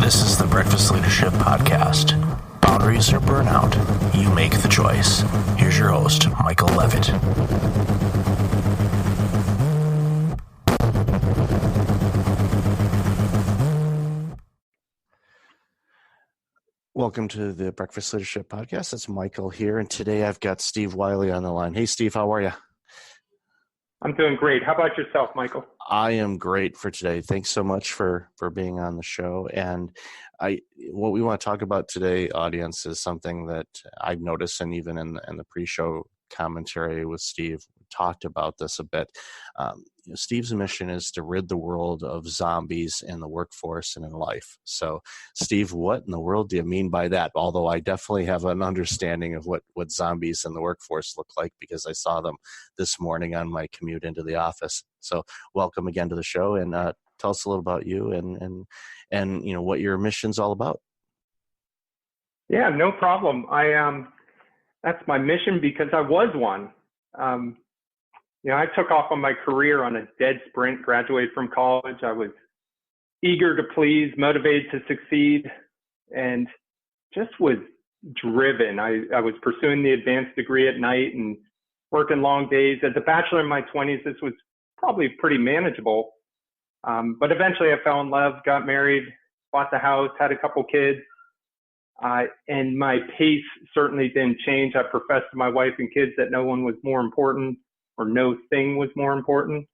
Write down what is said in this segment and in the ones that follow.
This is the Breakfast Leadership Podcast. Boundaries or burnout, you make the choice. Here's your host, Michael Levitt. Welcome to the Breakfast Leadership Podcast. It's Michael here, and today I've got Steve Wiley on the line. Hey, Steve, how are you? I'm doing great. How about yourself, Michael? I am great for today. Thanks so much for being on the show. And what we want to talk about today, audience, is something that I've noticed, and even in the pre-show commentary with Steve, we talked about this a bit. Steve's mission is to rid the world of zombies in the workforce and in life. So, Steve, what in the world do you mean by that? Although I definitely have an understanding of what zombies in the workforce look like because I saw them this morning on my commute into the office. So welcome again to the show, and tell us a little about you and you know what your mission's all about. Yeah, no problem. That's my mission because I was one. I took off on my career on a dead sprint, graduated from college. I was eager to please, motivated to succeed, and just was driven. I was pursuing the advanced degree at night and working long days. As a bachelor in my 20s, this was probably pretty manageable. But eventually I fell in love, got married, bought the house, had a couple kids. And my pace certainly didn't change. I professed to my wife and kids that no one was more important, or no thing was more important.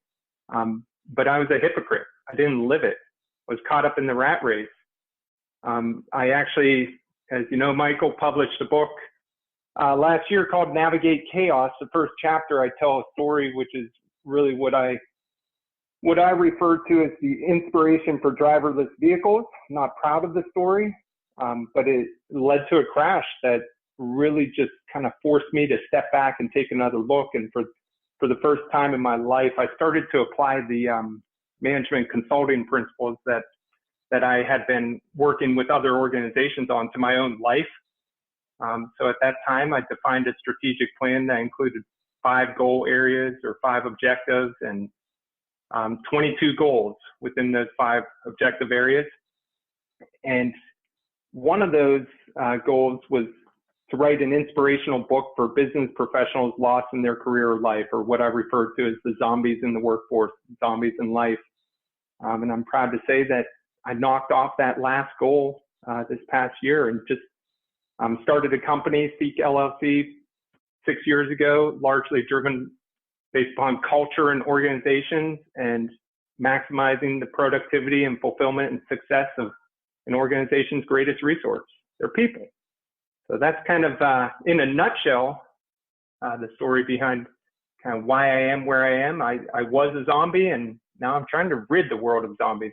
But I was a hypocrite. I didn't live it. I was caught up in the rat race. I actually, as you know, Michael, published a book last year called Navigate Chaos. The first chapter, I tell a story, which is really what I refer to as the inspiration for driverless vehicles. I'm not proud of the story, but it led to a crash that really just kind of forced me to step back and take another look. And for the first time in my life, I started to apply the management consulting principles that I had been working with other organizations on to my own life. So at that time, I defined a strategic plan that included 5 goal areas or 5 objectives and 22 goals within those 5 objective areas. And one of those goals was to write an inspirational book for business professionals lost in their career or life, or what I refer to as the zombies in the workforce, zombies in life. And I'm proud to say that I knocked off that last goal this past year and just started a company, Seek LLC, 6 years ago, largely driven based upon culture and organization and maximizing the productivity and fulfillment and success of an organization's greatest resource, their people. So that's kind of, in a nutshell, the story behind kind of why I am where I am. I was a zombie, and now I'm trying to rid the world of zombies.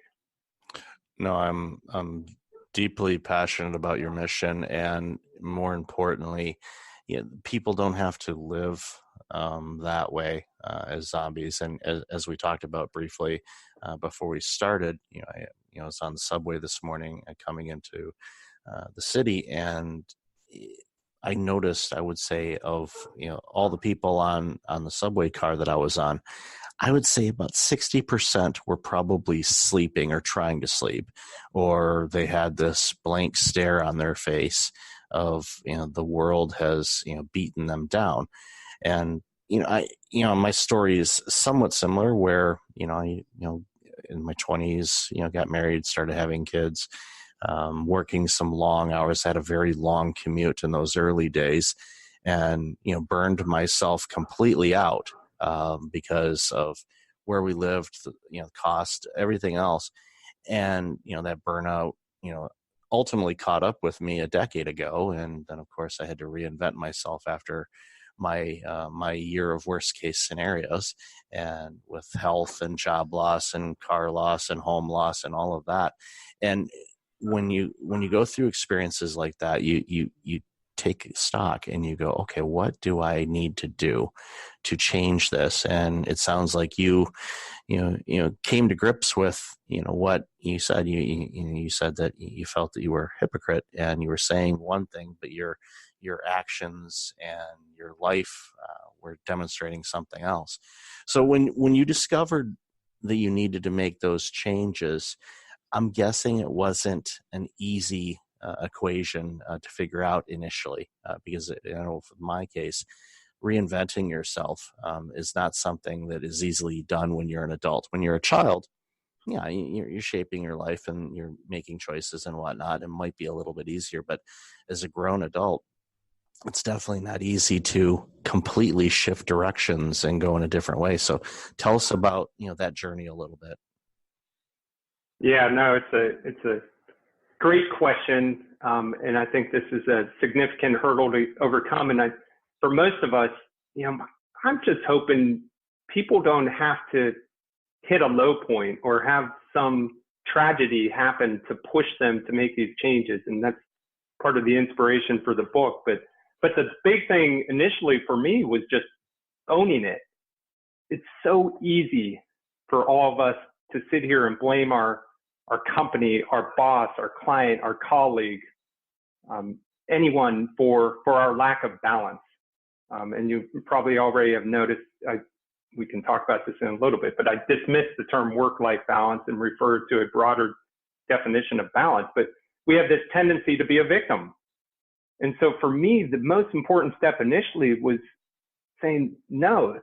No, I'm deeply passionate about your mission, and more importantly, people don't have to live that way as zombies. And as we talked about briefly before we started, I was on the subway this morning coming into the city, and I noticed, I would say, of all the people on the subway car that I was on, I would say about 60% were probably sleeping or trying to sleep, or they had this blank stare on their face of the world has beaten them down. And my story is somewhat similar, where I in my 20s got married, started having kids, working some long hours, had a very long commute in those early days, and burned myself completely out because of where we lived, cost, everything else. And that burnout ultimately caught up with me a decade ago, and then of course I had to reinvent myself after my year of worst case scenarios, and with health and job loss and car loss and home loss and all of that. And when you go through experiences like that, you take stock and you go, okay, what do I need to do to change this? And it sounds like you came to grips with what you said. You said that you felt that you were a hypocrite, and you were saying one thing, but your actions and your life were demonstrating something else. So when you discovered that you needed to make those changes, I'm guessing it wasn't an easy equation to figure out initially, because for my case, reinventing yourself is not something that is easily done when you're an adult. When you're a child, yeah, you're shaping your life and you're making choices and whatnot. It might be a little bit easier, but as a grown adult, it's definitely not easy to completely shift directions and go in a different way. So tell us about, that journey a little bit. Yeah, no, it's a great question. And I think this is a significant hurdle to overcome. And for most of us, I'm just hoping people don't have to hit a low point or have some tragedy happen to push them to make these changes. And that's part of the inspiration for the book. But the big thing initially for me was just owning it. It's so easy for all of us to sit here and blame our company, our boss, our client, our colleague, anyone for our lack of balance. And you probably already have noticed, we can talk about this in a little bit, but I dismissed the term work-life balance and referred to a broader definition of balance. But we have this tendency to be a victim. And so for me, the most important step initially was saying no,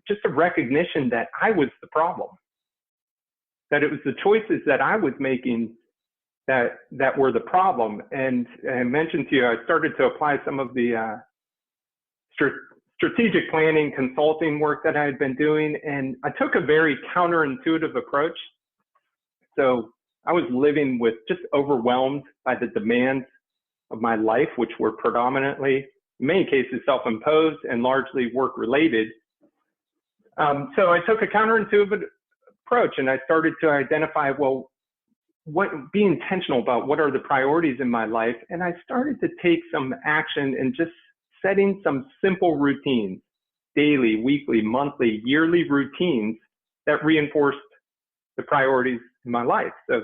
just a recognition that I was the problem, that it was the choices that I was making that were the problem. And I mentioned to you, I started to apply some of the strategic planning consulting work that I had been doing, and I took a very counterintuitive approach. So I was living with just overwhelmed by the demands of my life, which were predominantly, in many cases, self-imposed and largely work-related. So I took a counterintuitive approach, and I started to identify, be intentional about what are the priorities in my life. And I started to take some action and just setting some simple routines, daily, weekly, monthly, yearly routines that reinforced the priorities in my life. So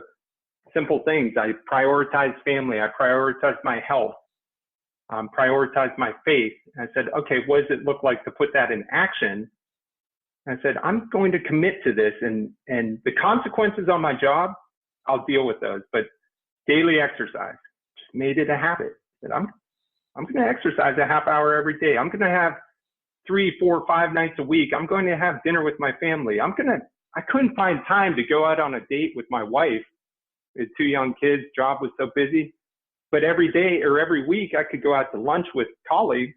simple things. I prioritized family. I prioritized my health, prioritized my faith. And I said, okay, what does it look like to put that in action? And I said, I'm going to commit to this, and the consequences on my job, I'll deal with those. But daily exercise, just made it a habit. That I'm going to exercise a half hour every day. I'm going to have 3, 4, 5 nights a week. I'm going to have dinner with my family. I couldn't find time to go out on a date with my wife. With 2 young kids, job was so busy. But every day or every week, I could go out to lunch with colleagues.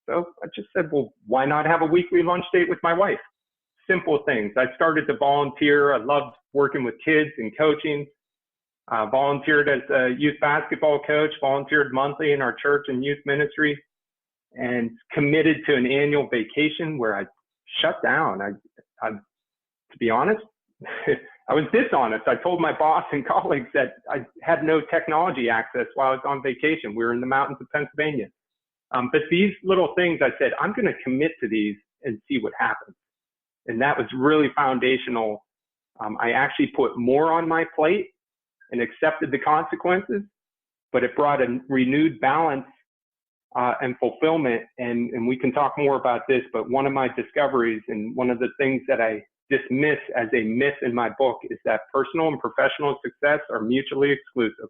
So I just said, well, why not have a weekly lunch date with my wife? Simple things. I started to volunteer. I loved working with kids and coaching. Volunteered as a youth basketball coach, volunteered monthly in our church and youth ministry, and committed to an annual vacation where I shut down. I to be honest, I was dishonest. I told my boss and colleagues that I had no technology access while I was on vacation. We were in the mountains of Pennsylvania. But these little things, I said, I'm going to commit to these and see what happens. And that was really foundational. I actually put more on my plate and accepted the consequences, but it brought a renewed balance and fulfillment. And we can talk more about this, but one of my discoveries and one of the things that I dismiss as a myth in my book is that personal and professional success are mutually exclusive.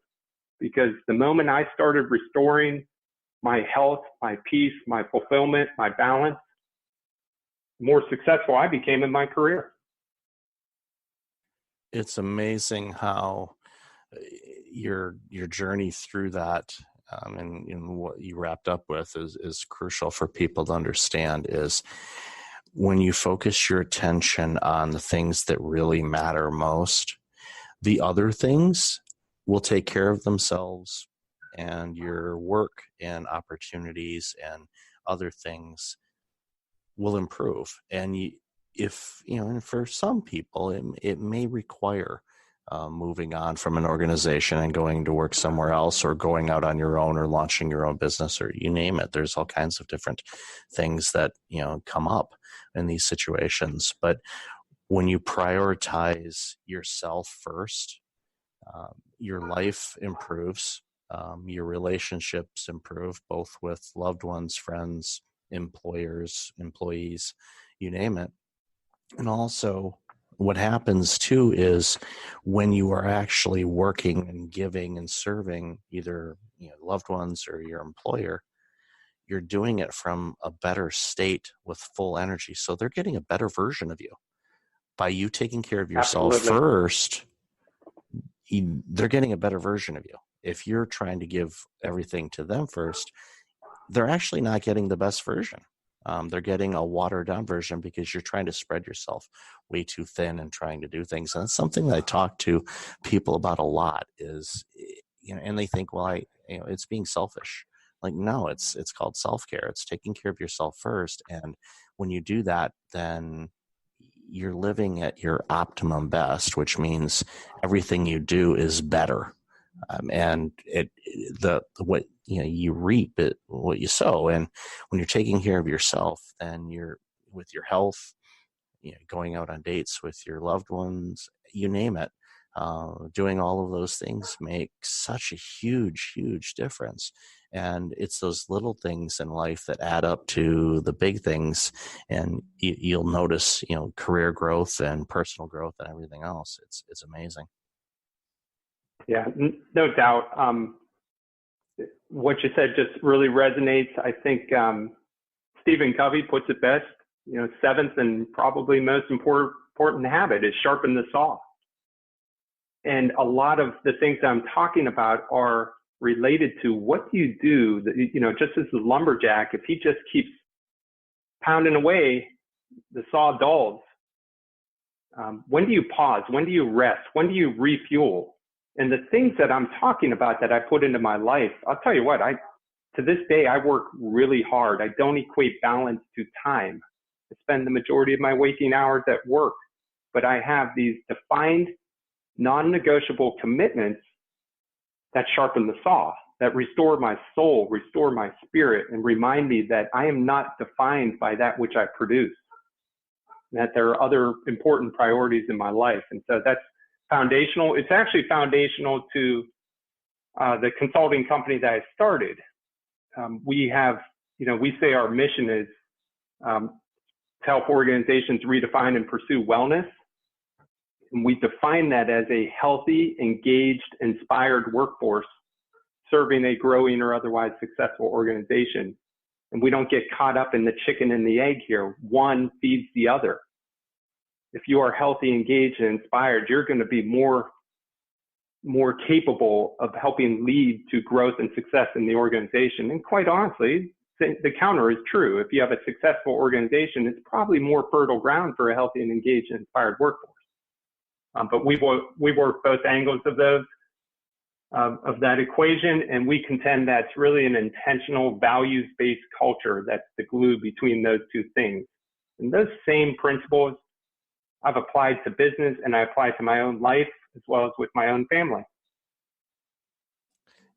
Because the moment I started restoring my health, my peace, my fulfillment, my balance, the more successful I became in my career. It's amazing how your journey through that and what you wrapped up with is crucial for people to understand. Is when you focus your attention on the things that really matter most, the other things will take care of themselves, and your work and opportunities and other things will improve. And and for some people, it may require moving on from an organization and going to work somewhere else, or going out on your own, or launching your own business, or you name it. There's all kinds of different things that, come up in these situations. But when you prioritize yourself first, your life improves, your relationships improve, both with loved ones, friends, employers, employees, you name it. And also, what happens too is when you are actually working and giving and serving either loved ones or your employer, you're doing it from a better state with full energy. So they're getting a better version of you by you taking care of yourself Absolutely. first. They're getting a better version of you. If you're trying to give everything to them first, they're actually not getting the best version. They're getting a watered down version because you're trying to spread yourself way too thin and trying to do things. And it's something that I talk to people about a lot is, and they think, well, it's being selfish. Like, no, it's called self-care. It's taking care of yourself first. And when you do that, then you're living at your optimum best, which means everything you do is better. And what you reap it what you sow. And when you're taking care of yourself, then you're with your health, going out on dates with your loved ones, you name it. Doing all of those things make such a huge difference. And it's those little things in life that add up to the big things. And you'll notice, career growth and personal growth and everything else. It's amazing. Yeah, no doubt. What you said just really resonates. I think Stephen Covey puts it best. Seventh and probably most important habit is sharpen the saw. And a lot of the things I'm talking about are related to what do you do that, just as the lumberjack, if he just keeps pounding away, the saw dulls. When do you pause? When do you rest? When do you refuel? And the things that I'm talking about that I put into my life, I'll tell you what, to this day, I work really hard. I don't equate balance to time. I spend the majority of my waking hours at work, but I have these defined, non-negotiable commitments that sharpen the saw, that restore my soul, restore my spirit, and remind me that I am not defined by that which I produce, that there are other important priorities in my life. And so that's foundational. It's actually foundational to the consulting company that I started. We have, we say our mission is to help organizations redefine and pursue wellness. And we define that as a healthy, engaged, inspired workforce serving a growing or otherwise successful organization. And we don't get caught up in the chicken and the egg here. One feeds the other. If you are healthy, engaged, and inspired, you're going to be more capable of helping lead to growth and success in the organization. And quite honestly, the counter is true. If you have a successful organization, it's probably more fertile ground for a healthy and engaged and inspired workforce. But we work both angles of that equation, and we contend that's really an intentional, values-based culture that's the glue between those two things. And those same principles I've applied to business, and I apply to my own life as well as with my own family.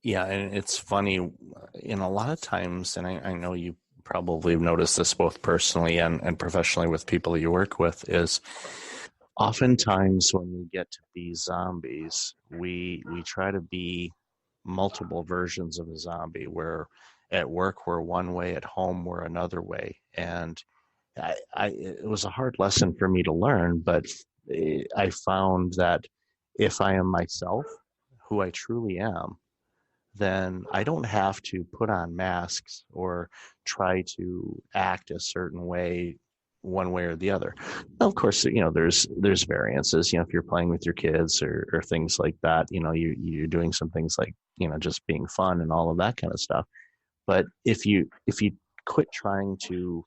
Yeah, and it's funny, a lot of times, and I know you probably have noticed this both personally and professionally with people you work with, is oftentimes when we get to be zombies, we try to be multiple versions of a zombie, where at work we're one way, at home we're another way. And it was a hard lesson for me to learn, but I found that if I am myself, who I truly am, then I don't have to put on masks or try to act a certain way, one way or the other. Of course, there's variances. If you're playing with your kids or things like that, you're doing some things like just being fun and all of that kind of stuff. But if you quit trying to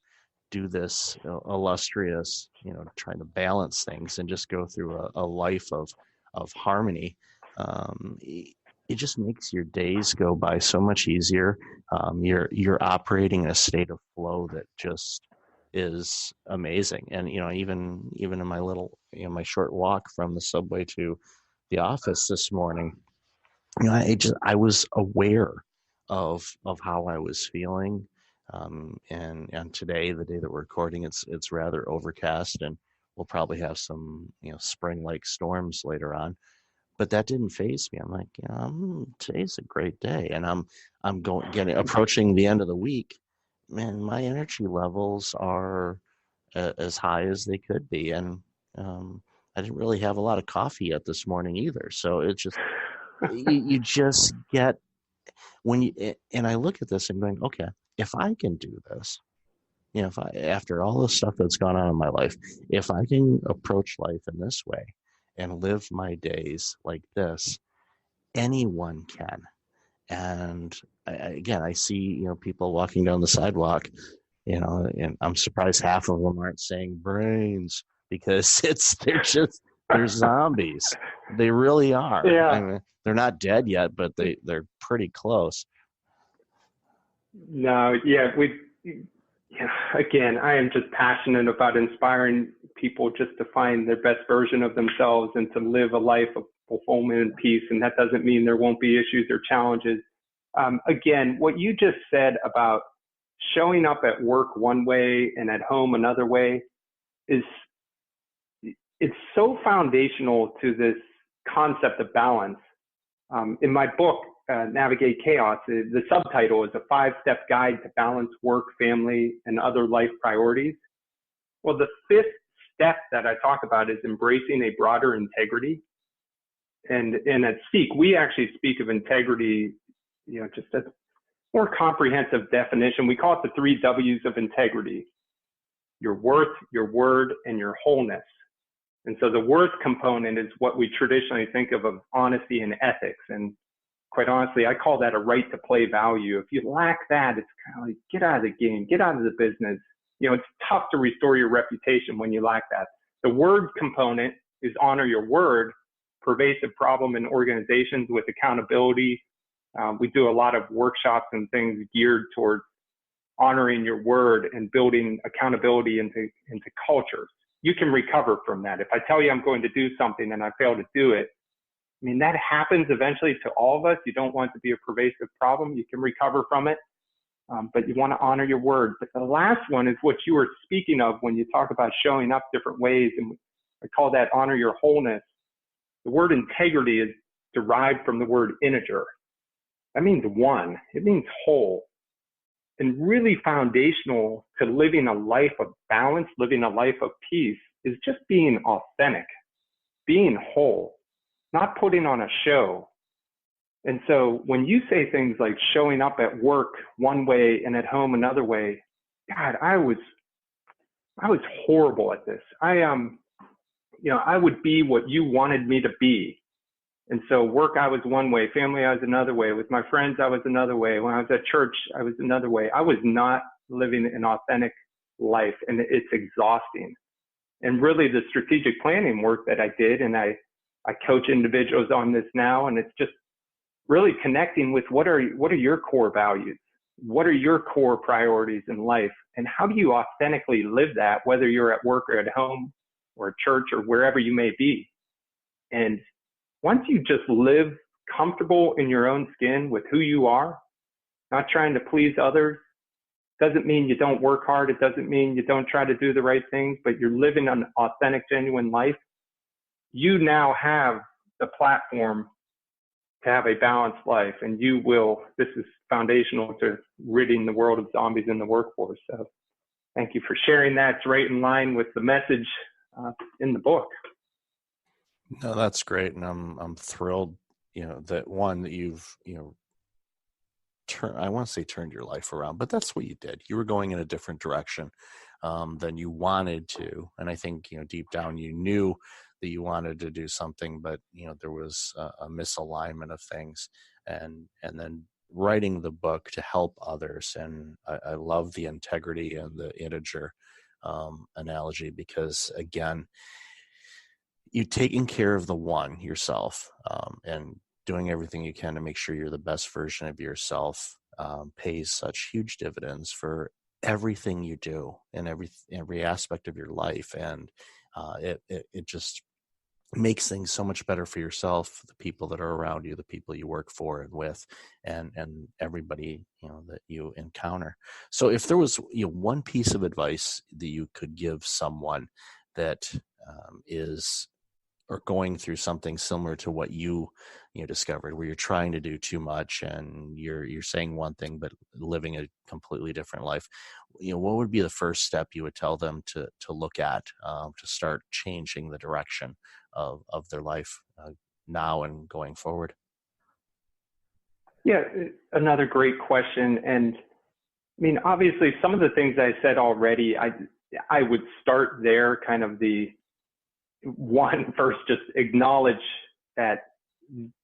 do this illustrious, trying to balance things and just go through a life of harmony, it just makes your days go by so much easier. You're operating in a state of flow that just is amazing. And even in my little my short walk from the subway to the office this morning, I was aware of how I was feeling. And today, the day that we're recording, it's rather overcast, and we'll probably have some spring-like storms later on. But that didn't faze me. I'm like, today's a great day, and I'm approaching the end of the week. Man, my energy levels are as high as they could be, and I didn't really have a lot of coffee yet this morning either. So it's just, you just get, and I look at this and going, okay, if I can do this, if I, after all the stuff that's gone on in my life, if I can approach life in this way and live my days like this, anyone can. And again, I see, people walking down the sidewalk, and I'm surprised half of them aren't saying brains, because they're zombies. They really are. Yeah. I mean, they're not dead yet, but they're pretty close. No, yeah, again, I am just passionate about inspiring people just to find their best version of themselves and to live a life of fulfillment and peace. And that doesn't mean there won't be issues or challenges. Again, what you just said about showing up at work one way and at home another way is, it's so foundational to this concept of balance. In my book, Navigate Chaos, the subtitle is a 5-step guide to balance work, family, and other life priorities. Well, the 5th step that I talk about is embracing a broader integrity. And at Seek, we actually speak of integrity, just a more comprehensive definition. We call it the 3 W's of integrity: your worth, your word, and your wholeness. And so the worth component is what we traditionally think of honesty and ethics. And quite honestly, I call that a right to play value. If you lack that, it's kind of like, get out of the game, get out of the business. It's tough to restore your reputation when you lack that. The word component is honor your word, pervasive problem in organizations with accountability. We do a lot of workshops and things geared towards honoring your word and building accountability into cultures. You can recover from that. If I tell you I'm going to do something and I fail to do it, I mean, that happens eventually to all of us. You don't want it to be a pervasive problem. You can recover from it, but you want to honor your word. But the last one is what you were speaking of when you talk about showing up different ways, and I call that honor your wholeness. The word integrity is derived from the word integer. That means one. It means whole. And really foundational to living a life of balance, living a life of peace, is just being authentic, being whole, not putting on a show. And so when you say things like showing up at work one way and at home another way, God, I was horrible at this. I would be what you wanted me to be. And so work, I was one way. Family, I was another way. With my friends, I was another way. When I was at church, I was another way. I was not living an authentic life, and it's exhausting. And really the strategic planning work that I did, and I coach individuals on this now, and it's just really connecting with what are your core values? What are your core priorities in life? And how do you authentically live that, whether you're at work or at home or at church or wherever you may be? And once you just live comfortable in your own skin with who you are, not trying to please others, doesn't mean you don't work hard. It doesn't mean you don't try to do the right things, but you're living an authentic, genuine life. You now have the platform to have a balanced life, and this is foundational to ridding the world of zombies in the workforce. So thank you for sharing that. It's right in line with the message in the book. No, that's great. And I'm thrilled, that you've, I want to say turned your life around, but that's what you did. You were going in a different direction than you wanted to. And I think, deep down, you knew that you wanted to do something, but, there was a misalignment of things, and then writing the book to help others. And I love the integrity and the integer analogy, because again, you taking care of the one yourself, and doing everything you can to make sure you're the best version of yourself, pays such huge dividends for everything you do in every aspect of your life. And it just makes things so much better for yourself, the people that are around you, the people you work for and with, and everybody, that you encounter. So if there was, one piece of advice that you could give someone that is are going through something similar to what you discovered, where you're trying to do too much and you're saying one thing but living a completely different life, what would be the first step you would tell them to look at, to start changing the direction of their life now and going forward? Yeah, another great question. And I mean, obviously, some of the things I said already, I would start there. Kind of the one first, just acknowledge that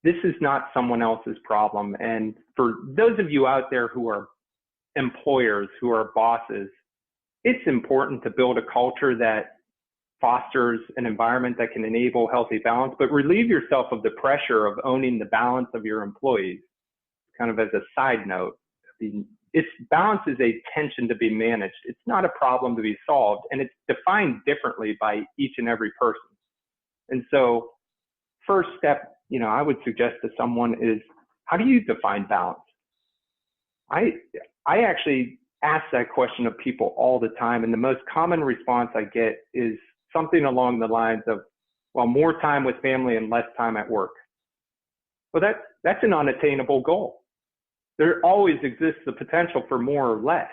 this is not someone else's problem. And for those of you out there who are employers, who are bosses, it's important to build a culture that fosters an environment that can enable healthy balance, but relieve yourself of the pressure of owning the balance of your employees. Kind of as a side note, balance is a tension to be managed. It's not a problem to be solved, and it's defined differently by each and every person. And so first step, I would suggest to someone is, how do you define balance? I actually ask that question of people all the time, and the most common response I get is something along the lines of, well, more time with family and less time at work. Well, that's an unattainable goal. There always exists the potential for more or less.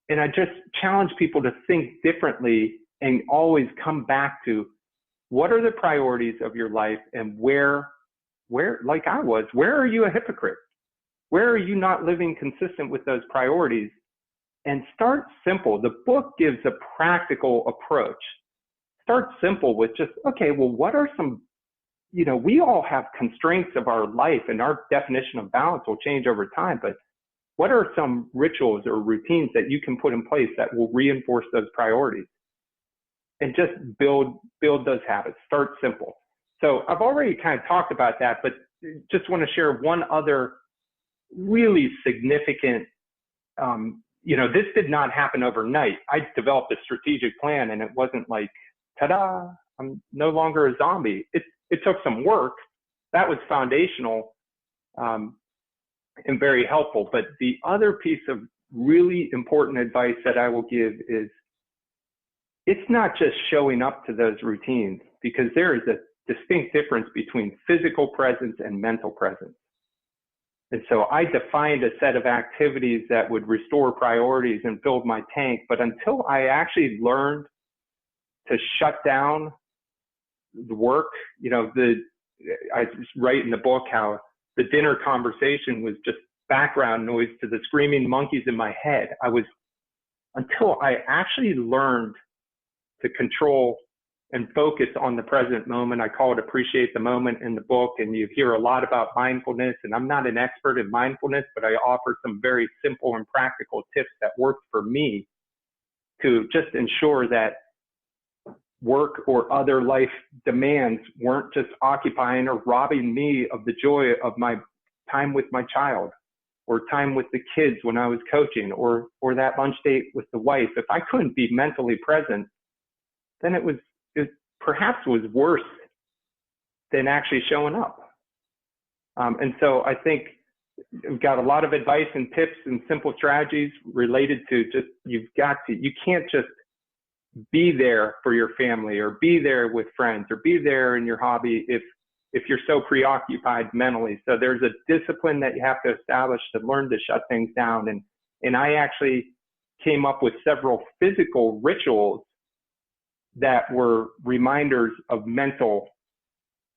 And I just challenge people to think differently and always come back to, what are the priorities of your life, and where, like I was, where are you a hypocrite? Where are you not living consistent with those priorities? And start simple. The book gives a practical approach. Start simple with just, okay, well, what are some, we all have constraints of our life, and our definition of balance will change over time, but what are some rituals or routines that you can put in place that will reinforce those priorities? And just build those habits. Start simple. So I've already kind of talked about that, but just want to share one other really significant, this did not happen overnight. I developed a strategic plan, and it wasn't like, ta-da, I'm no longer a zombie. It took some work. That was foundational and very helpful. But the other piece of really important advice that I will give is, it's not just showing up to those routines, because there is a distinct difference between physical presence and mental presence. And so I defined a set of activities that would restore priorities and build my tank. But until I actually learned to shut down the work, I just write in the book how the dinner conversation was just background noise to the screaming monkeys in my head. Until I actually learned to control and focus on the present moment. I call it Appreciate the Moment in the book, and you hear a lot about mindfulness, and I'm not an expert in mindfulness, but I offer some very simple and practical tips that worked for me to just ensure that work or other life demands weren't just occupying or robbing me of the joy of my time with my child, or time with the kids when I was coaching, or that lunch date with the wife. If I couldn't be mentally present, then it perhaps was worse than actually showing up. And so I think we've got a lot of advice and tips and simple strategies related to just, you can't just be there for your family, or be there with friends, or be there in your hobby if you're so preoccupied mentally. So there's a discipline that you have to establish to learn to shut things down. And I actually came up with several physical rituals that were reminders of mental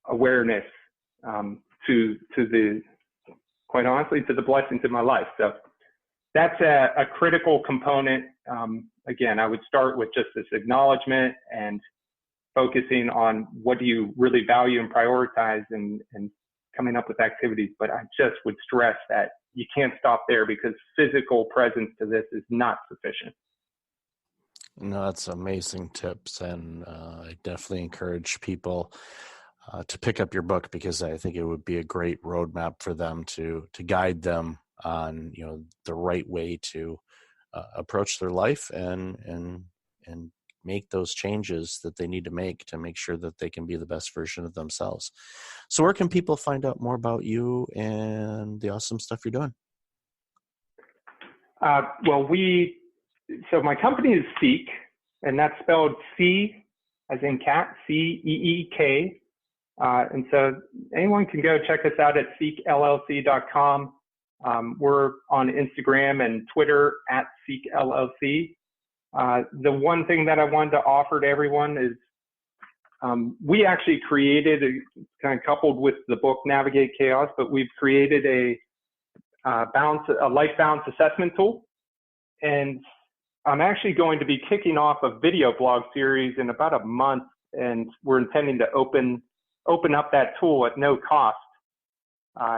awareness, quite honestly, to the blessings in my life. So that's a critical component. Again, I would start with just this acknowledgement and focusing on what do you really value and prioritize, and coming up with activities. But I just would stress that you can't stop there, because physical presence to this is not sufficient. No, that's amazing tips, and I definitely encourage people to pick up your book, because I think it would be a great roadmap for them to guide them on the right way to approach their life and make those changes that they need to make sure that they can be the best version of themselves. So where can people find out more about you and the awesome stuff you're doing? So my company is Seek, and that's spelled C as in cat, CEEK. And so anyone can go check us out at seekllc.com. We're on Instagram and Twitter at seekllc. The one thing that I wanted to offer to everyone is we actually created, kind of coupled with the book Navigate Chaos, but we've created a life balance assessment tool. And I'm actually going to be kicking off a video blog series in about a month, and we're intending to open up that tool at no cost.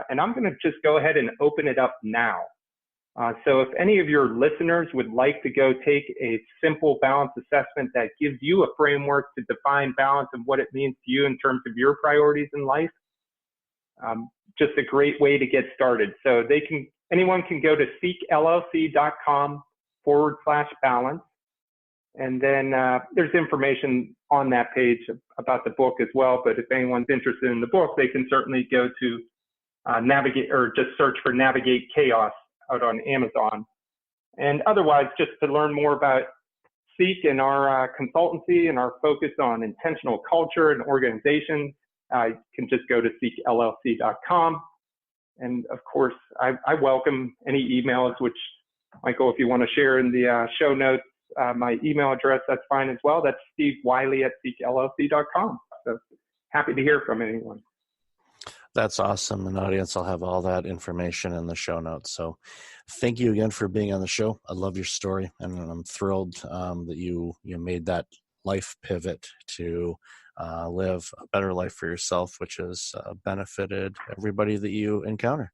And I'm going to just go ahead and open it up now. So if any of your listeners would like to go take a simple balance assessment that gives you a framework to define balance and what it means to you in terms of your priorities in life, just a great way to get started. So anyone can go to seekllc.com/balance. And then there's information on that page about the book as well. But if anyone's interested in the book, they can certainly go to Navigate, or just search for Navigate Chaos out on Amazon. And otherwise, just to learn more about Seek and our consultancy and our focus on intentional culture and organizations, you can just go to seekllc.com. And of course, I welcome any emails, which, Michael, if you want to share in the show notes, my email address, that's fine as well. That's Steve Wiley at seekllc.com. So happy to hear from anyone. That's awesome. And audience, I'll have all that information in the show notes. So thank you again for being on the show. I love your story, and I'm thrilled that you made that life pivot to live a better life for yourself, which has benefited everybody that you encounter.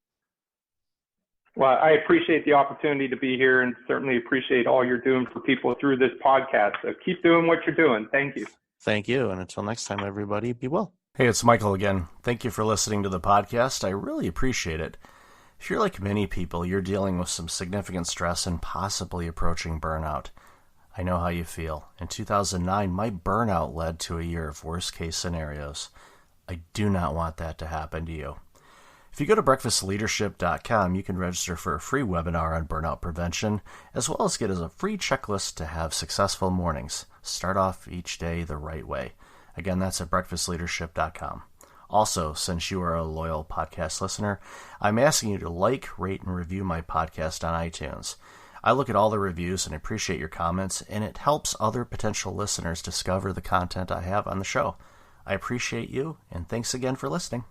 Well, I appreciate the opportunity to be here, and certainly appreciate all you're doing for people through this podcast. So keep doing what you're doing. Thank you. Thank you. And until next time, everybody, be well. Hey, it's Michael again. Thank you for listening to the podcast. I really appreciate it. If you're like many people, you're dealing with some significant stress and possibly approaching burnout. I know how you feel. In 2009, my burnout led to a year of worst-case scenarios. I do not want that to happen to you. If you go to breakfastleadership.com, you can register for a free webinar on burnout prevention, as well as get a free checklist to have successful mornings. Start off each day the right way. Again, that's at breakfastleadership.com. Also, since you are a loyal podcast listener, I'm asking you to like, rate, and review my podcast on iTunes. I look at all the reviews and appreciate your comments, and it helps other potential listeners discover the content I have on the show. I appreciate you, and thanks again for listening.